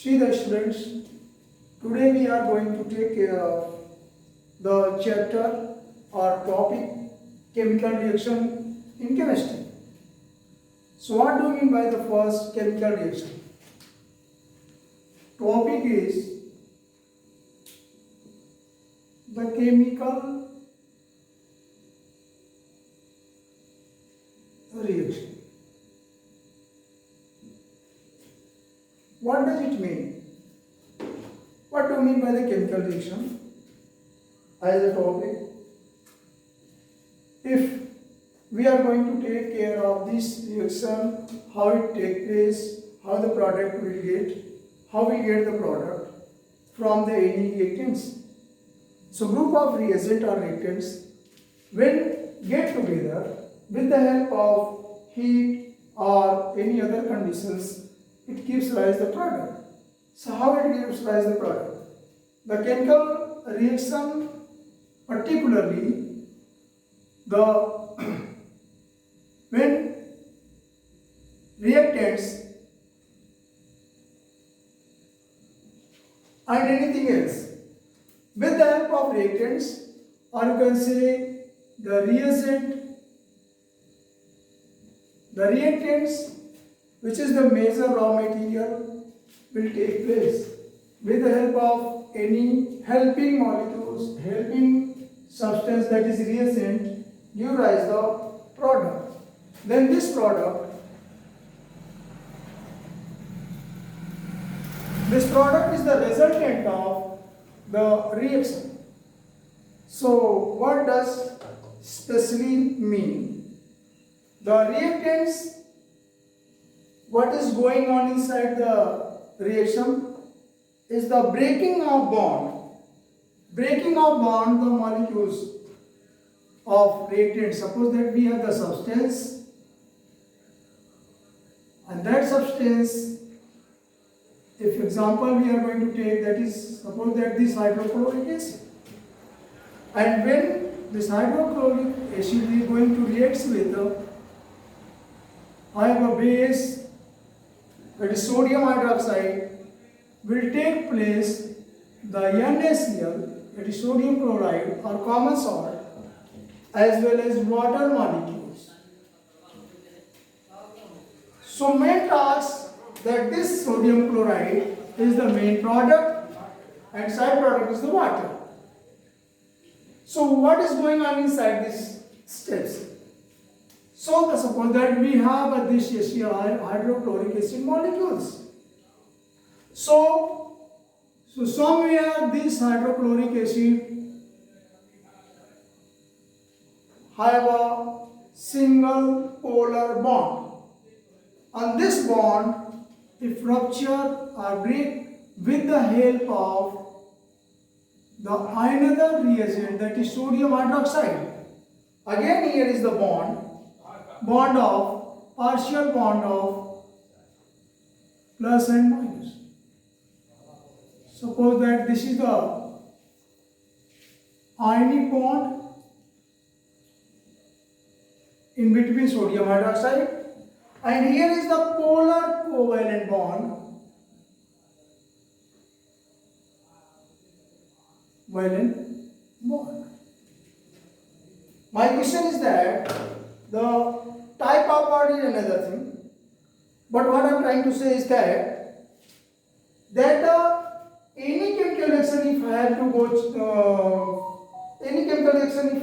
See the students, today we are going to take care of the chapter or topic chemical reaction in chemistry. So what do you mean by the first chemical reaction? Topic is the chemical reaction. What does it mean? What do you mean by the chemical reaction as a topic? If we are going to take care of this reaction, how it takes place, how the product will get, how we get the product from the any reactants. So group of reagent or reactants when get together with the help of heat or any other conditions, it gives rise the product. So how it gives rise the product? The chemical reaction, particularly the when reactants and anything else with the help of reactants, or you can say the reactants, which is the major raw material, will take place with the help of any helping molecules, helping substance, that is reagent, give rise the product. Then this product is the resultant of the reaction. So what does specially mean? The reactants, what is going on inside the reaction is the breaking of bond. Breaking of bond, the molecules of reactant. Suppose that we have the substance, and that substance, if example we are going to take, that is, suppose that this hydrochloric acid, and when this hydrochloric acid is going to react with I have a base, that is sodium hydroxide, will take place the NaCl, that is sodium chloride or common salt, as well as water molecules. So main task that this sodium chloride is the main product and side product is the water. So what is going on inside these steps? So suppose that we have this hydrochloric acid molecules. So somewhere this hydrochloric acid have a single polar bond. On this bond, if rupture or break with the help of the another reagent, that is sodium hydroxide. Again here is the bond of partial bond of plus and minus. Suppose that this is the ionic bond in between sodium hydroxide, and here is the polar covalent bond, My question is that the type of bond is another thing, but what I am trying to say is that any chemical reaction, if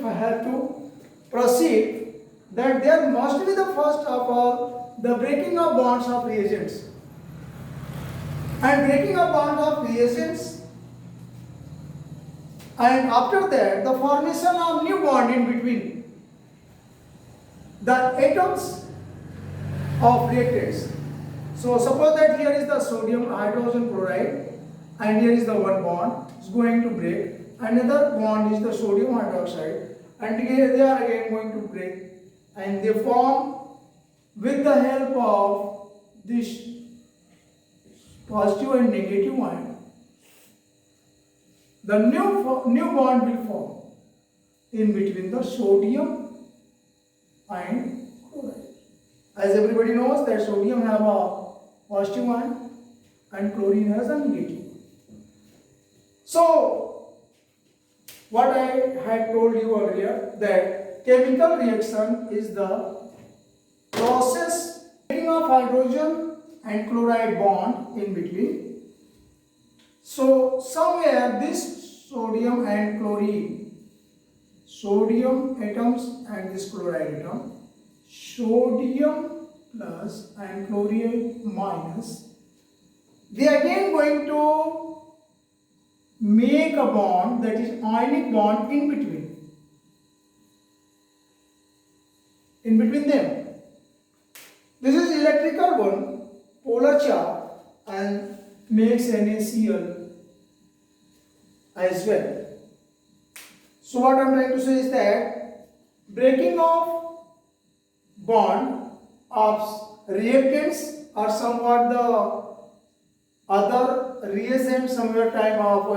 I have to proceed, that there must be the first of all the breaking of bonds of reagents, and breaking of bonds of reagents, and after that the formation of new bond in between the atoms of reactants. So suppose that here is the sodium hydrogen chloride, and here is the one bond is going to break, another bond is the sodium hydroxide, and together they are again going to break, and they form with the help of this positive and negative ion. The new bond will form in between the sodium and chloride. As everybody knows that sodium have a positive ion and chlorine has a negative. So, what I had told you earlier, that chemical reaction is the process breaking of hydrogen and chloride bond in between. So, somewhere this sodium and chlorine, sodium atoms and this chloride atom, sodium plus and chlorine minus, they are again going to make a bond, that is ionic bond in between them. This is electrical one, polar charge, and makes NaCl as well. So what I am trying to say is that breaking of bond of reactants are somewhat the other reagent, somewhere type of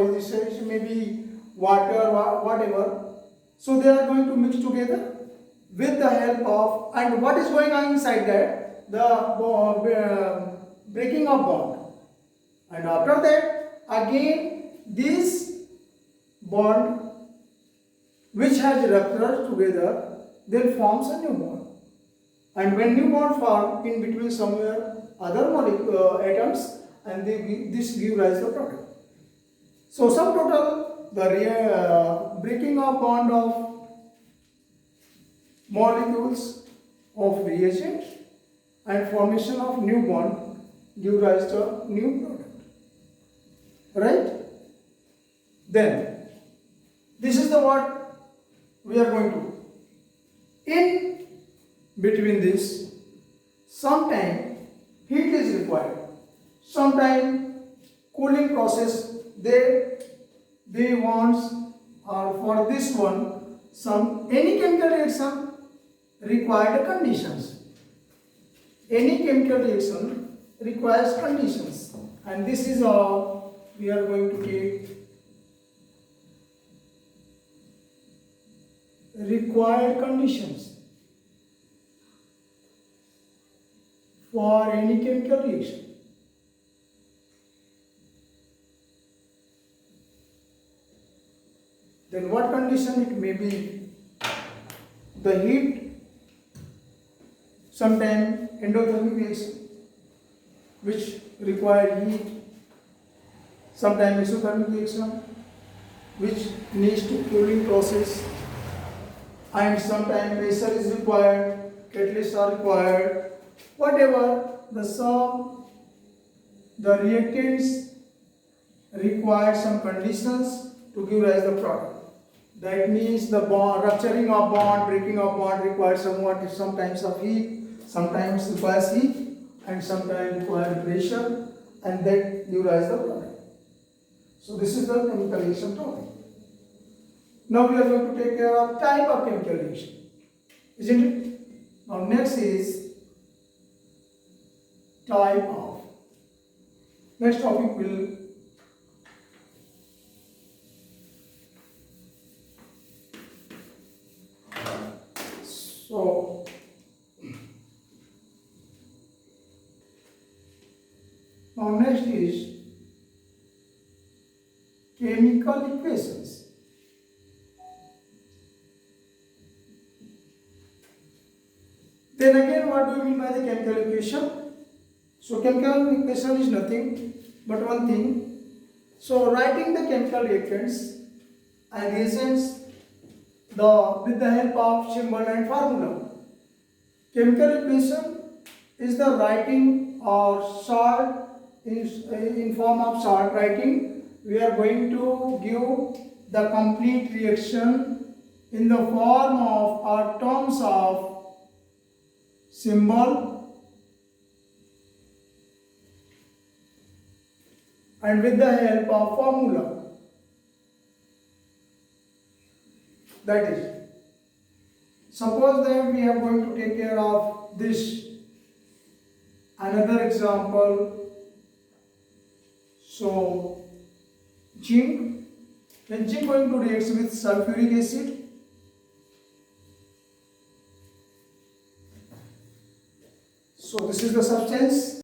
maybe water, whatever. So they are going to mix together with the help of, and what is going on inside that? The breaking of bond. And after that, again this bond which has ruptured together, then forms a new bond. And when new bond form in between somewhere other molecule atoms, and this give rise to product. So sum total, the breaking of bond of molecules of reagent and formation of new bond give rise to new product. Right? Then this is the what we are going to. In between this, sometime heat is required, sometime cooling process. They want, or for this one, any chemical reaction required conditions. Any chemical reaction requires conditions, and this is how we are going to take required conditions for any chemical reaction. Then what condition it may be? The heat, sometime endothermic reaction which require heat, sometime isothermic reaction which needs to cooling process, and sometimes pressure is required, catalysts are required. Whatever the sum, the reactants require some conditions to give rise the product. That means the bond, rupturing of bond, breaking of bond requires sometimes of heat, sometimes requires heat, and sometimes requires pressure, and that give rise the product. So this is the chemical reaction topic. Now we are going to take care of type of chemical reaction, isn't it? Now next is type of. Next topic will so now next is chemical equations. Then again, what do we mean by the chemical equation? So chemical equation is nothing but one thing. So writing the chemical reactants and reagents with the help of symbol and formula. Chemical equation is the writing or salt in form of salt writing. We are going to give the complete reaction in the form of or terms of symbol and with the help of formula. That is, suppose that we are going to take care of this. Another example, so zinc, when zinc going to react with sulfuric acid, so this is the substance.